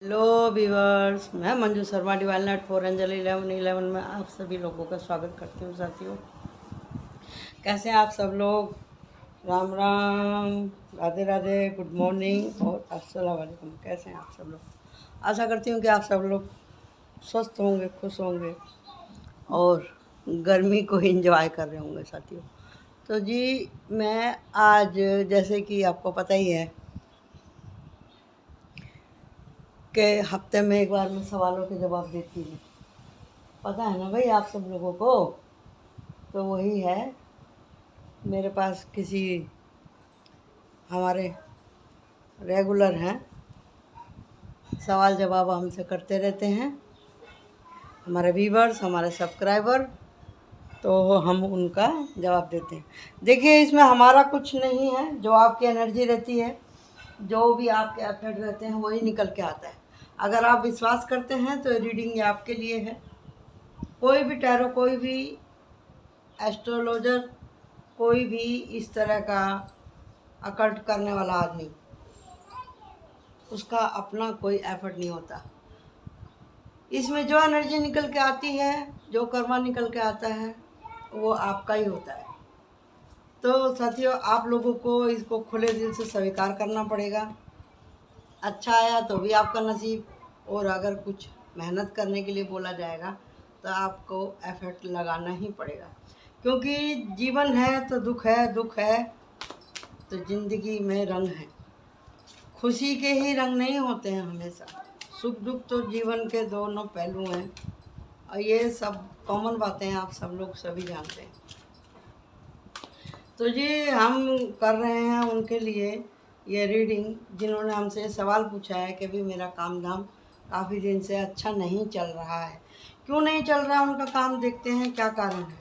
Hello viewers, मैं Manju Sharma divine night 4 angel 11 में आप सभी लोगों का स्वागत करती हूँ। साथियों, कैसे हैं आप सब लोग? राम राम, राधे राधे, गुड मॉर्निंग और अस्सलाम वालेकुम। कैसे हैं आप सब लोग? आशा करती हूँ कि आप सब लोग स्वस्थ होंगे, खुश होंगे और गर्मी को एंजॉय कर रहे होंगे। साथियों, तो जी मैं आज, जैसे कि आपको पता ही है कि हफ्ते में एक बार मैं सवालों के जवाब देती हूँ। पता है ना भाई आप सब लोगों को। तो वही है, मेरे पास किसी हमारे रेगुलर हैं, सवाल जवाब हमसे करते रहते हैं हमारे व्यूवर्स, हमारे सब्सक्राइबर, तो हम उनका जवाब देते हैं। देखिए, इसमें हमारा कुछ नहीं है, जो आपकी एनर्जी रहती है, जो भी आपके एफर्ट रहते हैं, वही निकल के आता है। अगर आप विश्वास करते हैं तो रीडिंग ये आपके लिए है। कोई भी टैरो, कोई भी एस्ट्रोलॉजर, कोई भी इस तरह का अकल्ट करने वाला आदमी, उसका अपना कोई एफर्ट नहीं होता। इसमें जो एनर्जी निकल के आती है, जो कर्मा निकल के आता है, वो आपका ही होता है। तो साथियों, आप लोगों को इसको खुले दिल से स्वीकार करना पड़ेगा। अच्छा आया तो भी आपका नसीब, और अगर कुछ मेहनत करने के लिए बोला जाएगा तो आपको एफर्ट लगाना ही पड़ेगा। क्योंकि जीवन है तो दुख है, दुख है तो ज़िंदगी में रंग है। खुशी के ही रंग नहीं होते हैं हमेशा, सुख दुख तो जीवन के दोनों पहलू हैं, और ये सब कॉमन बातें हैं, आप सब लोग सभी जानते हैं। तो जी हम कर रहे हैं उनके लिए ये रीडिंग, जिन्होंने हमसे सवाल पूछा है कि भी मेरा काम धाम काफ़ी दिन से अच्छा नहीं चल रहा है। क्यों नहीं चल रहा है उनका काम, देखते हैं क्या कारण है।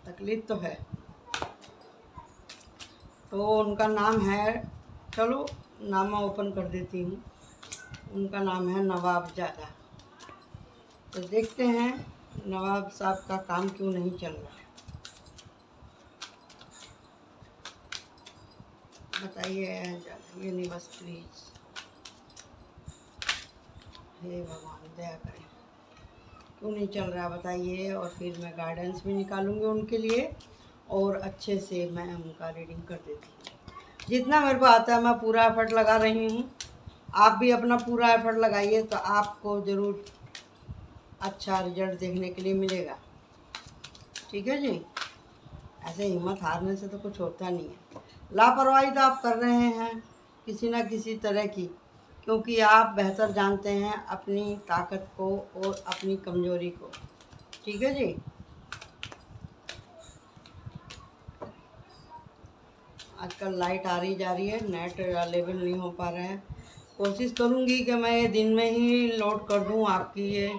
तकलीफ तो है। तो उनका नाम है, चलो नामा ओपन कर देती हूँ। उनका नाम है नवाबजादा। तो देखते हैं नवाब साहब का काम क्यों नहीं चल रहा है। बताइए यूनिवर्स प्लीज, हे भगवान दया करें, क्यों नहीं चल रहा बताइए। और फिर मैं गाइडेंस भी निकालूंगी उनके लिए, और अच्छे से मैं उनका रीडिंग कर देती हूँ। जितना मेरे को आता है मैं पूरा एफर्ट लगा रही हूँ। आप भी अपना पूरा एफर्ट लगाइए तो आपको ज़रूर अच्छा रिजल्ट देखने के लिए मिलेगा। ठीक है जी, ऐसे हिम्मत हारने से तो कुछ होता नहीं है। लापरवाही तो आप कर रहे हैं किसी ना किसी तरह की, क्योंकि आप बेहतर जानते हैं अपनी ताकत को और अपनी कमजोरी को। ठीक है जी। आजकल लाइट आ रही जा रही है, नेट अवेलेबल नहीं हो पा रहा है। कोशिश करूँगी कि मैं ये दिन में ही लोड कर दूँ आपकी ये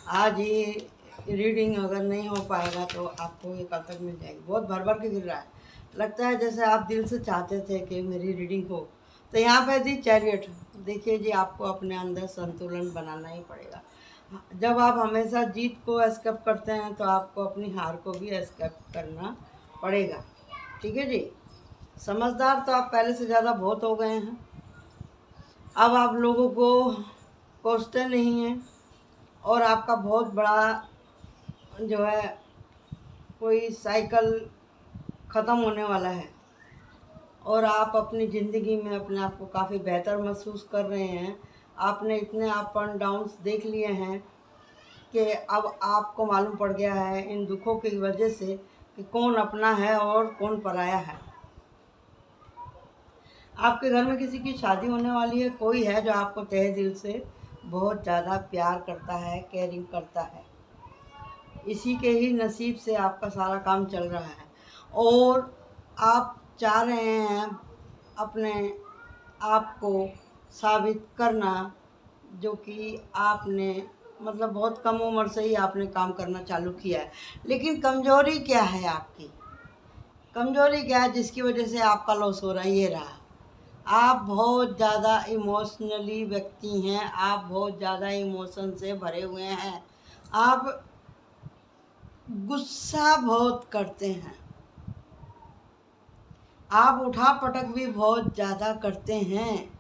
आज ही रीडिंग। अगर नहीं हो पाएगा तो आपको ये कल तक मिल जाएगी। बहुत भर भर के गिर रहा है, लगता है जैसे आप दिल से चाहते थे कि मेरी रीडिंग हो। तो यहाँ पे दी चैरियट। देखिए जी, आपको अपने अंदर संतुलन बनाना ही पड़ेगा। जब आप हमेशा जीत को एस्केप करते हैं तो आपको अपनी हार को भी एस्केप करना पड़ेगा। ठीक है जी। समझदार तो आप पहले से ज़्यादा बहुत हो गए हैं। अब आप लोगों को कोसते नहीं हैं, और आपका बहुत बड़ा जो है कोई साइकिल ख़त्म होने वाला है, और आप अपनी ज़िंदगी में अपने आप को काफ़ी बेहतर महसूस कर रहे हैं। आपने इतने अप एंड डाउन्स देख लिए हैं कि अब आपको मालूम पड़ गया है इन दुखों की वजह से कि कौन अपना है और कौन पराया है। आपके घर में किसी की शादी होने वाली है, कोई है जो आपको तहे दिल से बहुत ज़्यादा प्यार करता है, केयरिंग करता है। इसी के ही नसीब से आपका सारा काम चल रहा है, और आप चाह रहे हैं अपने आप को साबित करना, जो कि आपने मतलब बहुत कम उम्र से ही आपने काम करना चालू किया है। लेकिन कमज़ोरी क्या है आपकी? कमज़ोरी क्या है जिसकी वजह से आपका लॉस हो रहा है? ये रहा, आप बहुत ज़्यादा इमोशनली व्यक्ति हैं, आप बहुत ज़्यादा इमोशन से भरे हुए हैं, आप गुस्सा बहुत करते हैं। आप उठा पटक भी बहुत ज़्यादा करते हैं,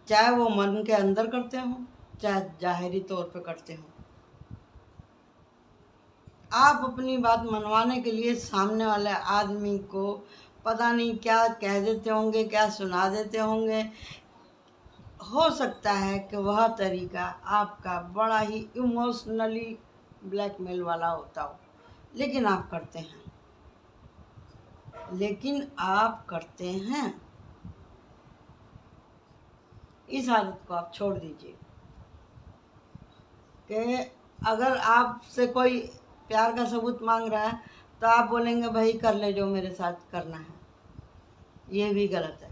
चाहे वो मन के अंदर करते हो चाहे जाहिरी तौर पे करते हो। आप अपनी बात मनवाने के लिए सामने वाले आदमी को पता नहीं क्या कह देते होंगे, क्या सुना देते होंगे। हो सकता है कि वह तरीका आपका बड़ा ही इमोशनली ब्लैकमेल वाला होता हो, लेकिन आप करते हैं, इस आदत को आप छोड़ दीजिए कि अगर आपसे कोई प्यार का सबूत मांग रहा है तो आप बोलेंगे भाई कर ले जो मेरे साथ करना है, ये भी गलत है।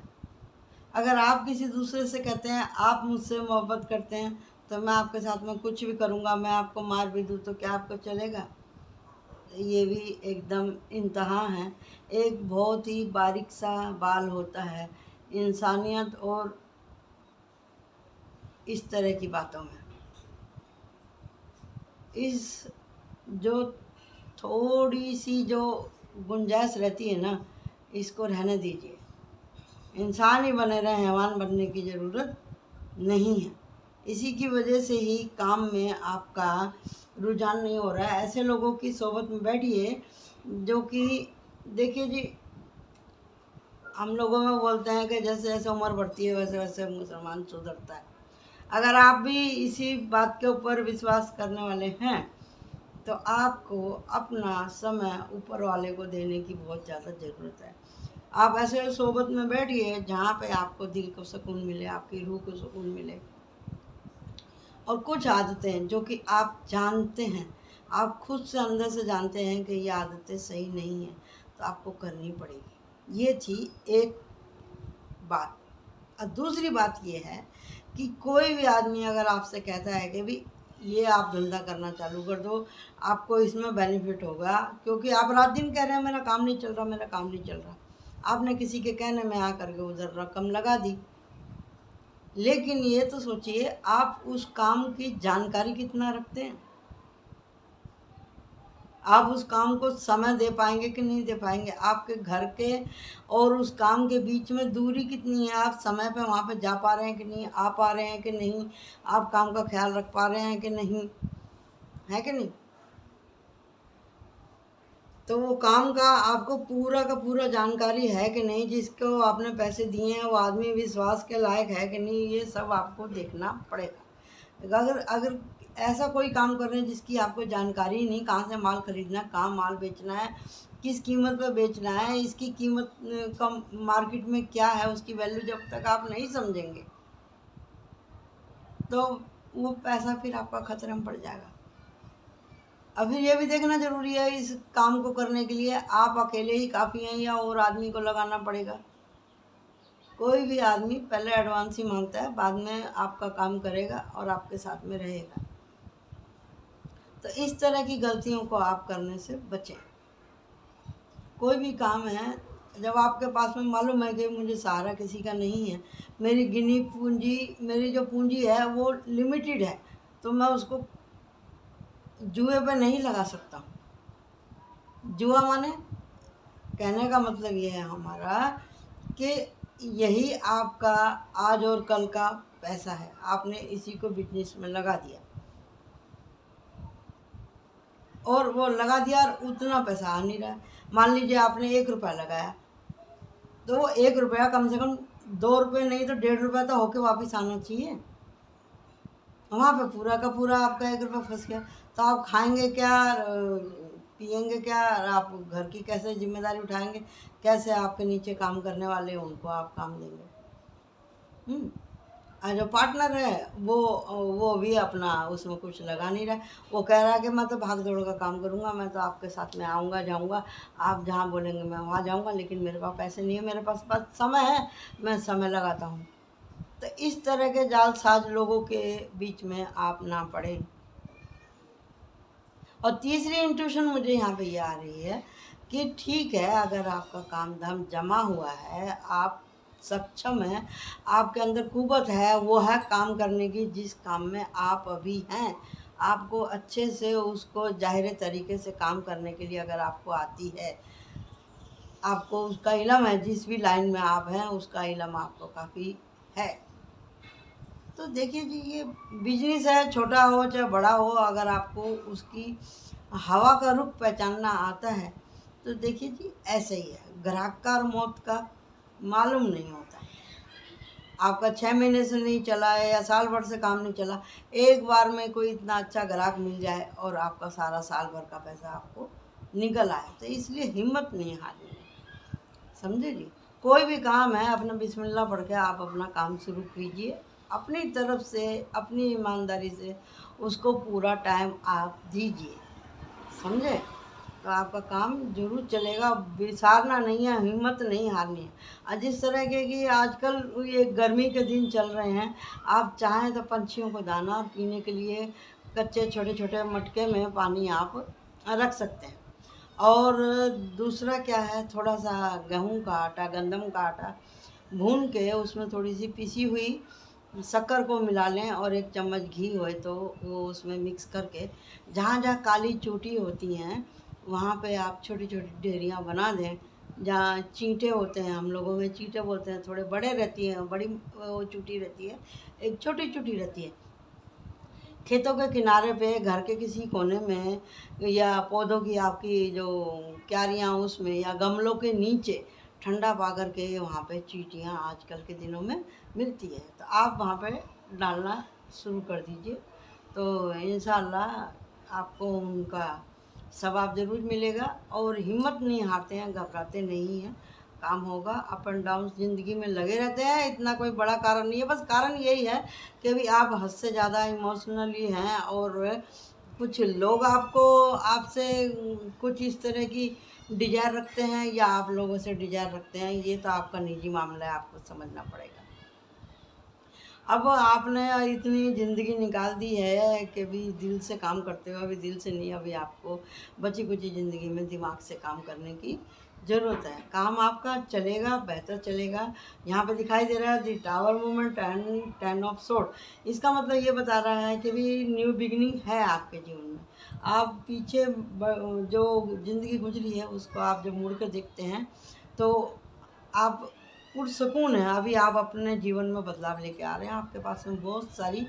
अगर आप किसी दूसरे से कहते हैं आप मुझसे मोहब्बत करते हैं तो मैं आपके साथ में कुछ भी करूँगा, मैं आपको मार भी दूँ तो क्या आपको चलेगा? ये भी एकदम इंतहा है। एक बहुत ही बारीक सा बाल होता है इंसानियत और इस तरह की बातों में। इस जो थोड़ी सी जो गुंजाइश रहती है ना, इसको रहने दीजिए। इंसान ही बने रहे, हैवान बनने की ज़रूरत नहीं है। इसी की वजह से ही काम में आपका रुझान नहीं हो रहा है। ऐसे लोगों की सोबत में बैठिए जो कि देखिए जी, हम लोगों में बोलते हैं कि जैसे जैसे उम्र बढ़ती है वैसे वैसे मुसलमान सुधरता है। अगर आप भी इसी बात के ऊपर विश्वास करने वाले हैं तो आपको अपना समय ऊपर वाले को देने की बहुत ज़्यादा ज़रूरत है। आप ऐसे सोबत में बैठिए जहाँ पे आपको दिल को सुकून मिले, आपकी रूह को सुकून मिले। और कुछ आदतें जो कि आप जानते हैं, आप खुद से अंदर से जानते हैं कि ये आदतें सही नहीं हैं, तो आपको करनी पड़ेगी। ये थी एक बात। और दूसरी बात ये है कि कोई भी आदमी अगर आपसे कहता है कि भी ये आप धंधा करना चालू कर दो, आपको इसमें बेनिफिट होगा, क्योंकि आप रात दिन कह रहे हैं मेरा काम नहीं चल रहा, मेरा काम नहीं चल रहा। आपने किसी के कहने में आकर के उधर रकम लगा दी, लेकिन ये तो सोचिए आप उस काम की जानकारी कितना रखते हैं, आप उस काम को समय दे पाएंगे कि नहीं दे पाएंगे, आपके घर के और उस काम के बीच में दूरी कितनी है, आप समय पे वहाँ पे जा पा रहे हैं कि नहीं, आ पा रहे हैं कि नहीं, आप काम का ख्याल रख पा रहे हैं कि नहीं, है कि नहीं। तो वो काम का आपको पूरा का पूरा जानकारी है कि नहीं, जिसको आपने पैसे दिए हैं वो आदमी विश्वास के लायक है कि नहीं, ये सब आपको देखना पड़ेगा। अगर ऐसा कोई काम कर रहे हैं जिसकी आपको जानकारी नहीं, कहाँ से माल खरीदना है, कहाँ माल बेचना है, किस कीमत पर बेचना है, इसकी कीमत कम मार्केट में क्या है, उसकी वैल्यू जब तक आप नहीं समझेंगे तो वो पैसा फिर आपका खतरे में पड़ जाएगा। अब फिर ये भी देखना ज़रूरी है इस काम को करने के लिए आप अकेले ही काफ़ी हैं या और आदमी को लगाना पड़ेगा। कोई भी आदमी पहले एडवांस ही मांगता है, बाद में आपका काम करेगा और आपके साथ में रहेगा। तो इस तरह की गलतियों को आप करने से बचें। कोई भी काम है, जब आपके पास में मालूम है कि मुझे सहारा किसी का नहीं है, मेरी गिनी पूंजी, मेरी जो पूंजी है वो लिमिटेड है, तो मैं उसको जुए पे नहीं लगा सकता। जुआ माने कहने का मतलब ये है हमारा कि यही आपका आज और कल का पैसा है, आपने इसी को बिजनेस में लगा दिया और वो लगा दिया और उतना पैसा आ नहीं रहा है। मान लीजिए आपने 1 रुपया लगाया, तो वो 1 रुपया कम से कम 2 रुपये नहीं तो 1.5 रुपया तो होके वापस आना चाहिए। वहाँ पे पूरा का पूरा आपका 1 रुपया फंस गया, तो आप खाएंगे क्या, पिएंगे क्या, आप घर की कैसे जिम्मेदारी उठाएंगे, कैसे आपके नीचे काम करने वाले हैं उनको आप काम देंगे। और जो पार्टनर है वो भी अपना उसमें कुछ लगा नहीं रहा है, वो कह रहा है कि मैं तो भाग दौड़ का काम करूँगा, मैं तो आपके साथ में आऊँगा जाऊँगा, आप जहाँ बोलेंगे मैं वहाँ जाऊँगा, लेकिन मेरे पास पैसे नहीं है, मेरे पास समय है, मैं समय लगाता हूँ। तो इस तरह के जालसाज लोगों के बीच में आप ना पड़ें। और तीसरी इंट्यूशन मुझे यहाँ पे ये आ रही है कि ठीक है, अगर आपका काम धाम जमा हुआ है, आप सक्षम हैं, आपके अंदर कुव्वत है, वो है काम करने की जिस काम में आप अभी हैं, आपको अच्छे से उसको ज़ाहिर तरीके से काम करने के लिए अगर आपको आती है, आपको उसका इल्म है, जिस भी लाइन में आप हैं उसका इल्म आपको काफ़ी है, तो देखिए जी ये बिजनेस है, छोटा हो चाहे बड़ा हो, अगर आपको उसकी हवा का रुख पहचानना आता है तो देखिए जी ऐसे ही है। ग्राहक का और मौत का मालूम नहीं होता। आपका 6 महीने से नहीं चला है या साल भर से काम नहीं चला, एक बार में कोई इतना अच्छा ग्राहक मिल जाए और आपका सारा साल भर का पैसा आपको निकल आए, तो इसलिए हिम्मत नहीं हारनी है, समझे जी। कोई भी काम है अपना बिस्मिल्लाह पढ़ के आप अपना काम शुरू कीजिए, अपनी तरफ से अपनी ईमानदारी से उसको पूरा टाइम आप दीजिए, समझे, तो आपका काम जरूर चलेगा। बिसारना नहीं है, हिम्मत नहीं हारनी है। और जिस तरह के कि आजकल ये गर्मी के दिन चल रहे हैं, आप चाहें तो पंछियों को दाना पीने के लिए कच्चे छोटे छोटे मटके में पानी आप रख सकते हैं। और दूसरा क्या है, थोड़ा सा गेहूं का आटा, गंदम का आटा भून के उसमें थोड़ी सी पिसी हुई शक्कर को मिला लें और 1 चम्मच घी होए तो वो उसमें मिक्स करके जहाँ जहाँ काली चोटी होती हैं वहाँ पे आप छोटी छोटी ढेरियाँ बना दें। जहाँ चींटे होते हैं, हम लोगों में चींटे बोलते हैं, थोड़े बड़े रहती हैं, बड़ी वो चोटी रहती है, एक छोटी चोटी रहती है। खेतों के किनारे पे घर के किसी कोने में या पौधों की आपकी जो क्यारियाँ उसमें या गमलों के नीचे ठंडा पा कर के वहाँ पे चींटियाँ आजकल के दिनों में मिलती है, तो आप वहाँ पे डालना शुरू कर दीजिए, तो इंशाअल्लाह आपको उनका सवाब ज़रूर मिलेगा। और हिम्मत नहीं हारते हैं, घबराते नहीं हैं, काम होगा। अप एंड डाउन ज़िंदगी में लगे रहते हैं, इतना कोई बड़ा कारण नहीं है, बस कारण यही है कि भी आप हद से ज़्यादा इमोशनली हैं और कुछ लोग आपको आपसे कुछ इस तरह की डिज़ायर रखते हैं या आप लोगों से डिज़ायर रखते हैं, ये तो आपका निजी मामला है, आपको समझना पड़ेगा। अब आपने इतनी ज़िंदगी निकाल दी है कि भी दिल से काम करते हो, अभी दिल से नहीं, अभी आपको बची कुची ज़िंदगी में दिमाग से काम करने की ज़रूरत है। काम आपका चलेगा, बेहतर चलेगा। यहाँ पे दिखाई दे रहा है the tower movement and 10 of sword, इसका मतलब ये बता रहा है कि भी न्यू बिगनिंग है आपके जीवन में। आप पीछे जो ज़िंदगी गुजरी है उसको आप जब मुड़ कर देखते हैं तो आप पुरसकून है, अभी आप अपने जीवन में बदलाव लेके आ रहे हैं, आपके पास में बहुत सारी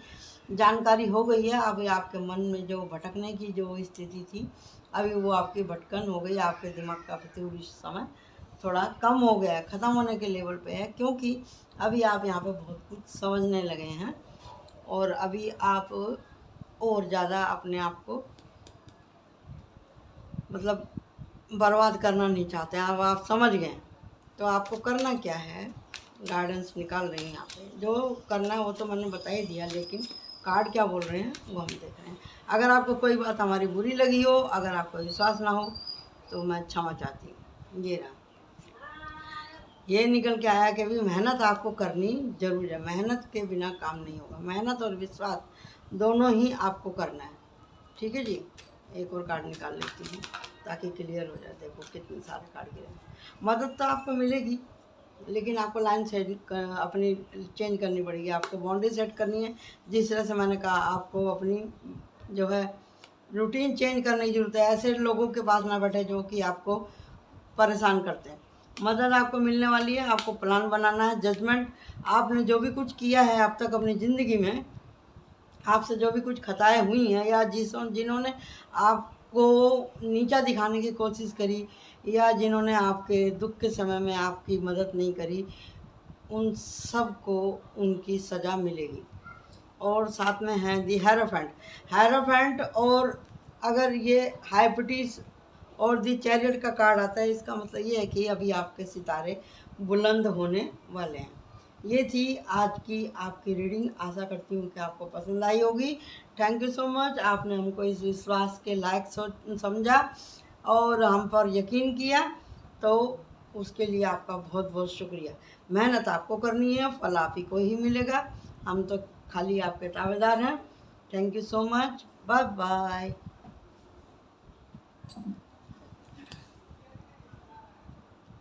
जानकारी हो गई है। अभी आपके मन में जो भटकने की जो स्थिति थी, अभी वो आपकी भटकन हो गई, आपके दिमाग का फितूरी समय थोड़ा कम हो गया है, ख़त्म होने के लेवल पे है, क्योंकि अभी आप यहाँ पे बहुत कुछ समझने लगे हैं और अभी आप और ज़्यादा अपने आप को मतलब बर्बाद करना नहीं चाहते हैं। अब आप समझ गए, तो आपको करना क्या है, गाइडेंस निकाल रही हैं यहाँ पे, जो करना है वो तो मैंने बता ही दिया, लेकिन कार्ड क्या बोल रहे हैं वो हम देख रहे हैं। अगर आपको कोई बात हमारी बुरी लगी हो, अगर आपको विश्वास ना हो तो मैं क्षमा चाहती हूँ। ये रहा, ये निकल के आया कि भी मेहनत आपको करनी जरूर है, मेहनत के बिना काम नहीं होगा, मेहनत और विश्वास दोनों ही आपको करना है, ठीक है जी। एक और कार्ड निकाल लेती हूँ ताकि क्लियर हो जाए। देखो कितने सारे कार्ड गिरे। मदद तो आपको मिलेगी, लेकिन आपको लाइन सेट अपनी चेंज करनी पड़ेगी, आपको बाउंड्री सेट करनी है। जिस तरह से मैंने कहा, आपको अपनी जो है रूटीन चेंज करने की ज़रूरत है। ऐसे लोगों के पास ना बैठे जो कि आपको परेशान करते हैं। मदद आपको मिलने वाली है, आपको प्लान बनाना है। जजमेंट, आपने जो भी कुछ किया है अब तक अपनी ज़िंदगी में, आपसे जो भी कुछ खताएँ हुई हैं या जिन्होंने आपको नीचा दिखाने की कोशिश करी या जिन्होंने आपके दुख के समय में आपकी मदद नहीं करी, उन सब को उनकी सज़ा मिलेगी। और साथ में है दी हेरोफेंट, और अगर ये हाइपटिस और दी चैरियट का कार्ड आता है, इसका मतलब ये है कि अभी आपके सितारे बुलंद होने वाले हैं। ये थी आज की आपकी रीडिंग, आशा करती हूँ कि आपको पसंद आई होगी। थैंक यू सो मच, आपने हमको इस विश्वास के लायक समझा और हम पर यकीन किया, तो उसके लिए आपका बहुत बहुत शुक्रिया। मेहनत आपको करनी है, फल आप ही को ही मिलेगा, हम तो खाली आपके ताबेदार हैं। Thank you so much, bye bye.